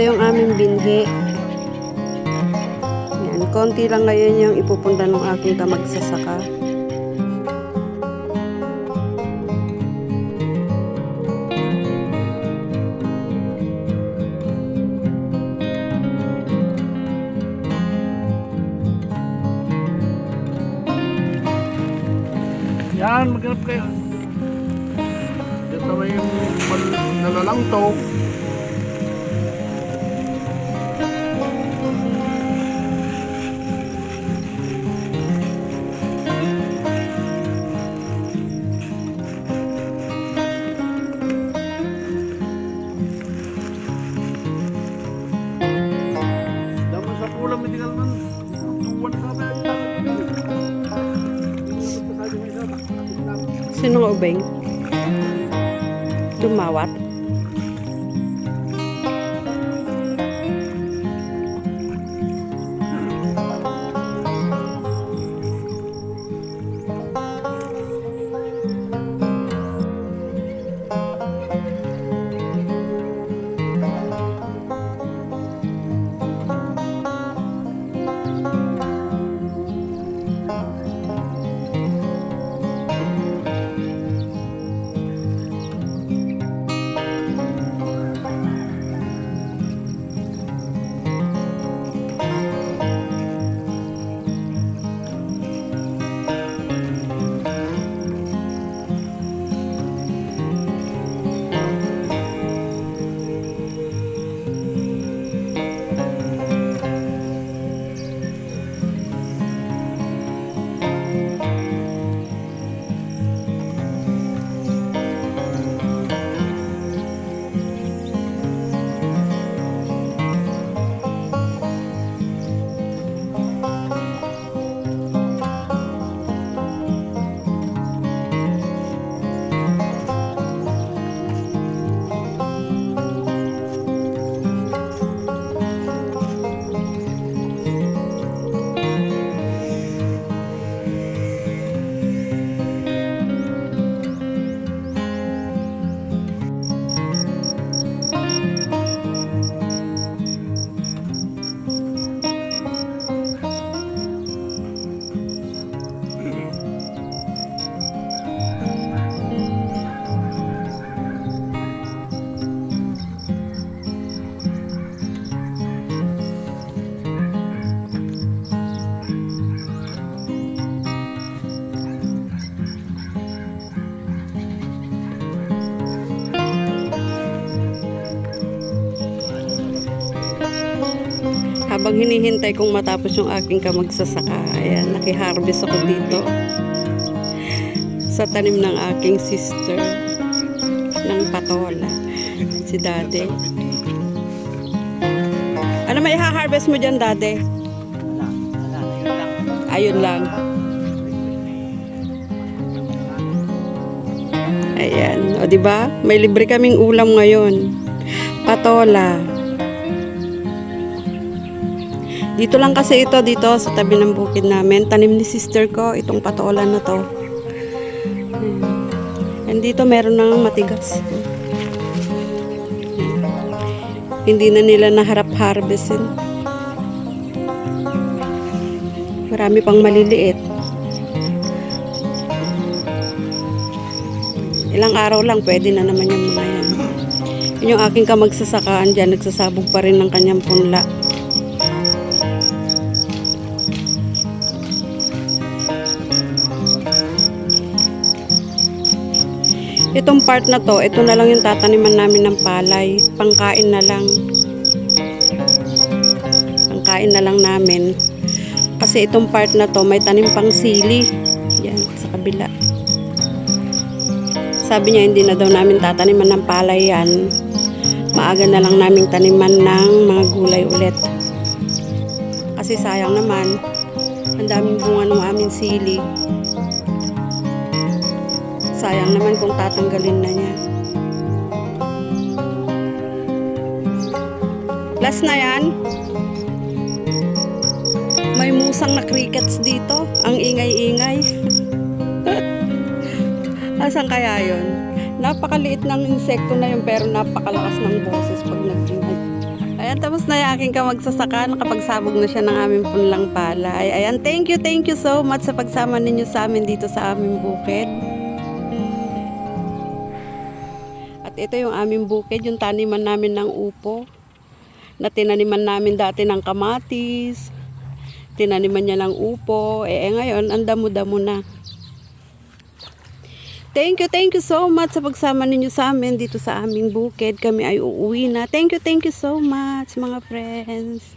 yung aming binhi. Yan, konti lang ngayon yung ipupunta ng aking kamagsasaka. Yan, maghanap kayo. Ito na yung nalalangtong. Dapat sa pulang medical man. Tuwan ka ba? Sino nga ubeng? Tumawat? Habang hinihintay kong matapos yung aking kamagsasaka, ayan, naki-harvest ako dito sa tanim ng aking sister ng patola, si Dade. Ano may ha-harvest mo dyan, Dade? Ayun lang. Ayan, o diba? May libre kaming ulam ngayon. Patola. Dito lang kasi ito, dito sa tabi ng bukid namin. Tanim ni sister ko, itong patola na to. And dito meron ng matigas. Hindi na nila naharap harvestin. Marami pang maliliit. Ilang araw lang, pwede na naman yung mga yan. Yun yung aking kamagsasakaan dyan, nagsasabog pa rin ng kanyang punla. Itong part na to, ito na lang yung tataniman namin ng palay. Pangkain na lang. Pangkain na lang namin. Kasi itong part na to, may tanim pang sili. Yan, sa kabila. Sabi niya, hindi na daw namin tataniman ng palay yan. Maaga na lang namin taniman ng mga gulay ulit. Kasi sayang naman, ang daming bunga ng aming sili. Sayang naman kung tatanggalin na niya. Last na yan. May musang na crickets dito. Ang ingay-ingay. Asan kaya yun? Napakaliit ng insekto na yun pero napakalakas ng boses pag nag-ingay. Ayan. Ayan, tapos na yung aking kamagsasaka. Nakapagsabog na siya ng aming punlang palay. Ayan, thank you so much sa pagsama ninyo sa amin dito sa aming bukid. At ito yung aming bukid, yung taniman namin ng upo. Na tinaniman namin dati ng kamatis. Tinaniman niya ng upo. Ngayon, ang damo-damo na. Thank you so much sa pagsama ninyo sa amin dito sa aming bukid. Kami ay uuwi na. Thank you so much mga friends.